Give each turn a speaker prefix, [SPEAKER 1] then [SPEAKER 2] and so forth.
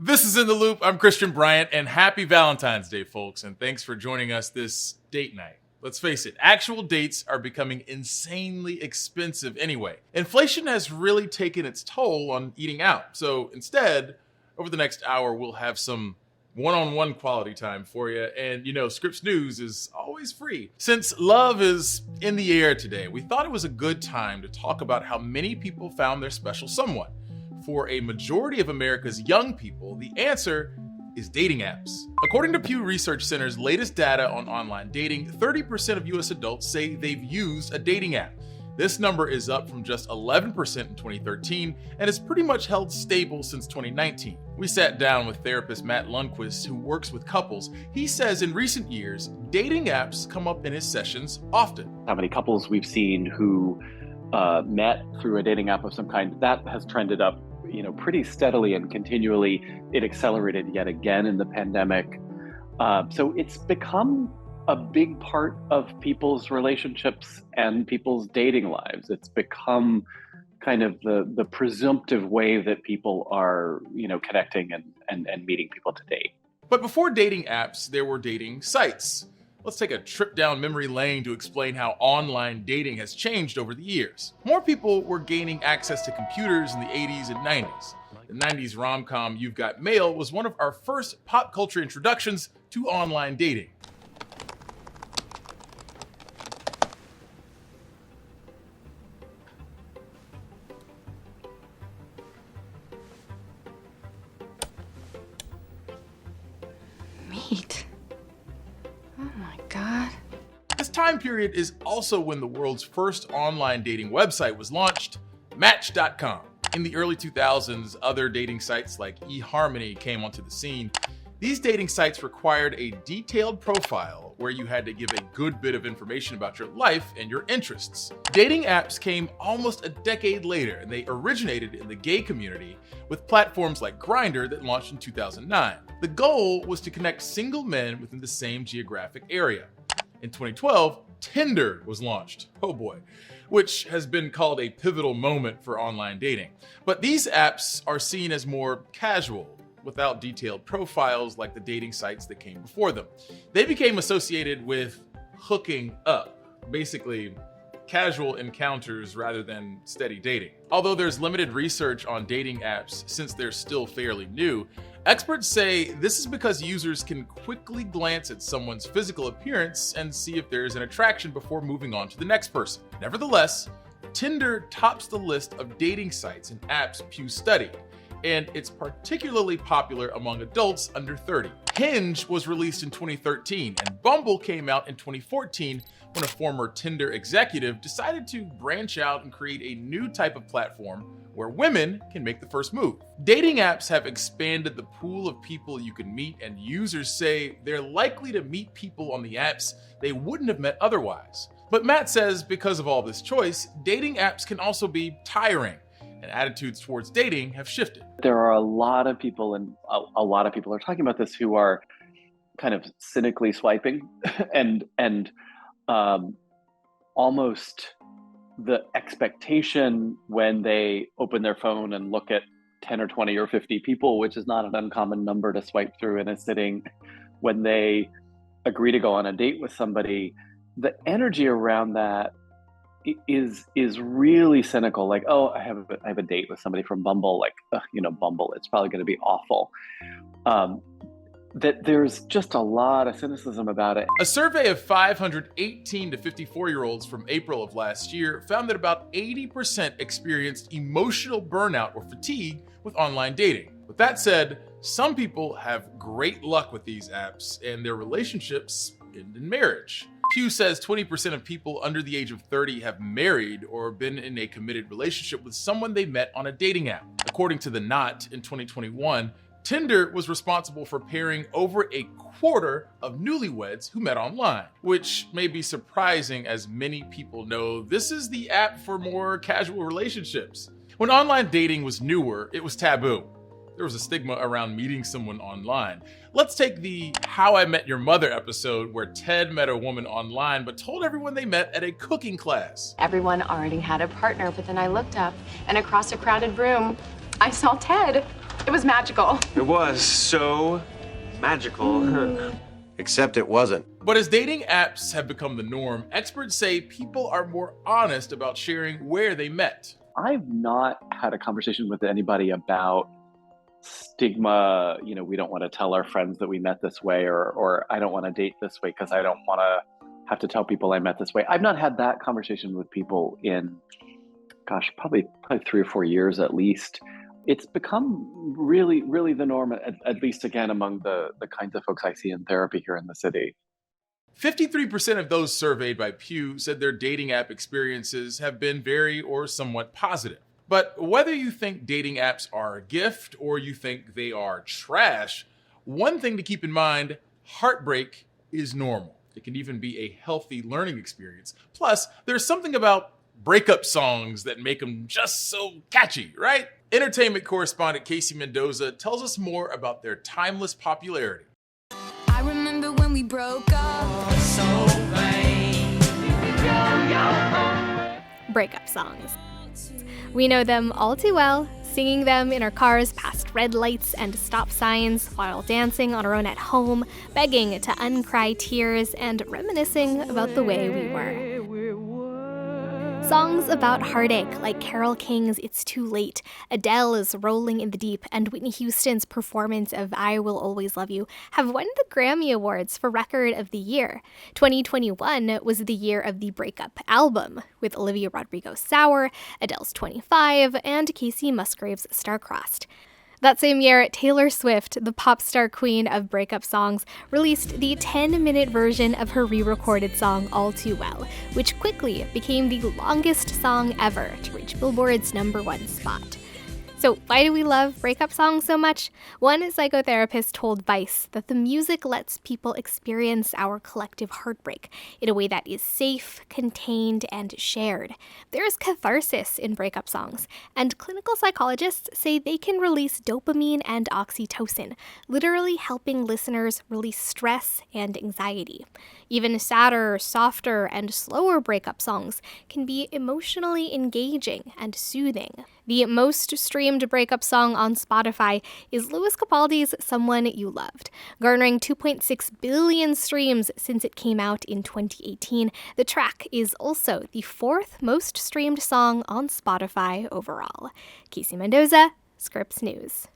[SPEAKER 1] This is In the Loop. I'm Christian Bryant, and happy Valentine's Day, folks, and thanks for joining us this date night. Let's face it, actual dates are becoming insanely expensive anyway. Inflation has really taken its toll on eating out, so instead, over the next hour, we'll have some one-on-one quality time for you, and Scripps News is always free. Since love is in the air today, we thought it was a good time to talk about how many people found their special someone. For a majority of America's young people, the answer is dating apps. According to Pew Research Center's latest data on online dating, 30% of US adults say they've used a dating app. This number is up from just 11% in 2013 and has pretty much held stable since 2019. We sat down with therapist Matt Lundquist, who works with couples. He says in recent years, dating apps come up in his sessions often.
[SPEAKER 2] How many couples we've seen who met through a dating app of some kind, that has trended up pretty steadily and continually. It accelerated yet again in the pandemic. So it's become a big part of people's relationships and people's dating lives. It's become kind of the presumptive way that people are, connecting and meeting people to date.
[SPEAKER 1] But before dating apps, there were dating sites. Let's take a trip down memory lane to explain how online dating has changed over the years. More people were gaining access to computers in the 80s and 90s. The 90s rom-com You've Got Mail was one of our first pop culture introductions to online dating.
[SPEAKER 3] Meat. Oh my God.
[SPEAKER 1] This time period is also when the world's first online dating website was launched, Match.com. In the early 2000s, other dating sites like eHarmony came onto the scene. These dating sites required a detailed profile where you had to give a good bit of information about your life and your interests. Dating apps came almost a decade later, and they originated in the gay community with platforms like Grindr that launched in 2009. The goal was to connect single men within the same geographic area. In 2012, Tinder was launched. Oh boy. Which has been called a pivotal moment for online dating. But these apps are seen as more casual, without detailed profiles like the dating sites that came before them. They became associated with hooking up, basically casual encounters rather than steady dating. Although there's limited research on dating apps since they're still fairly new, experts say this is because users can quickly glance at someone's physical appearance and see if there's an attraction before moving on to the next person. Nevertheless, Tinder tops the list of dating sites and apps Pew studied, and it's particularly popular among adults under 30. Hinge was released in 2013, and Bumble came out in 2014 when a former Tinder executive decided to branch out and create a new type of platform where women can make the first move. Dating apps have expanded the pool of people you can meet, and users say they're likely to meet people on the apps they wouldn't have met otherwise. But Matt says because of all this choice, dating apps can also be tiring, and attitudes towards dating have shifted.
[SPEAKER 2] There are a lot of people, and a lot of people are talking about this, who are kind of cynically swiping and almost the expectation when they open their phone and look at 10 or 20 or 50 people, which is not an uncommon number to swipe through in a sitting, when they agree to go on a date with somebody, the energy around that is really cynical. Like, oh, I have a date with somebody from Bumble, like, Bumble, it's probably going to be awful. That there's just a lot of cynicism about it.
[SPEAKER 1] A survey of 518 to 54-year-olds from April of last year found that about 80% experienced emotional burnout or fatigue with online dating. With that said, some people have great luck with these apps and their relationships end in marriage. Pew says 20% of people under the age of 30 have married or been in a committed relationship with someone they met on a dating app. According to The Knot, in 2021, Tinder was responsible for pairing over a quarter of newlyweds who met online, which may be surprising as many people know this is the app for more casual relationships. When online dating was newer, it was taboo. There was a stigma around meeting someone online. Let's take the How I Met Your Mother episode where Ted met a woman online but told everyone they met at a cooking class.
[SPEAKER 4] Everyone already had a partner, but then I looked up and across a crowded room, I saw Ted.
[SPEAKER 3] It was magical.
[SPEAKER 4] It was so magical.
[SPEAKER 5] Except it wasn't.
[SPEAKER 1] But as dating apps have become the norm, experts say people are more honest about sharing where they met.
[SPEAKER 2] I've not had a conversation with anybody about stigma, we don't want to tell our friends that we met this way, or I don't want to date this way because I don't want to have to tell people I met this way. I've not had that conversation with people in, probably 3 or 4 years at least. It's become really, really the norm, at least again, among the kinds of folks I see in therapy here in the city.
[SPEAKER 1] 53% of those surveyed by Pew said their dating app experiences have been very or somewhat positive. But whether you think dating apps are a gift or you think they are trash, one thing to keep in mind, heartbreak is normal. It can even be a healthy learning experience. Plus, there's something about breakup songs that make them just so catchy, right? Entertainment correspondent Casey Mendoza tells us more about their timeless popularity.
[SPEAKER 6] I remember when we broke up.
[SPEAKER 7] Breakup songs. We know them all too well, singing them in our cars past red lights and stop signs, while dancing on our own at home, begging to uncry tears, and reminiscing about the way we were. Songs about heartache like Carole King's It's Too Late, Adele's Rolling in the Deep, and Whitney Houston's performance of I Will Always Love You have won the Grammy Awards for Record of the Year. 2021 was the year of the breakup album, with Olivia Rodrigo's Sour, Adele's 25, and Casey Musgrave's Star-Crossed. That same year, Taylor Swift, the pop star queen of breakup songs, released the 10-minute version of her re-recorded song All Too Well, which quickly became the longest song ever to reach Billboard's #1 spot. So why do we love breakup songs so much? One psychotherapist told Vice that the music lets people experience our collective heartbreak in a way that is safe, contained, and shared. There's catharsis in breakup songs, and clinical psychologists say they can release dopamine and oxytocin, literally helping listeners release stress and anxiety. Even sadder, softer, and slower breakup songs can be emotionally engaging and soothing. The most streamed breakup song on Spotify is Lewis Capaldi's Someone You Loved. Garnering 2.6 billion streams since it came out in 2018, the track is also the 4th most streamed song on Spotify overall. Casey Mendoza, Scripps News.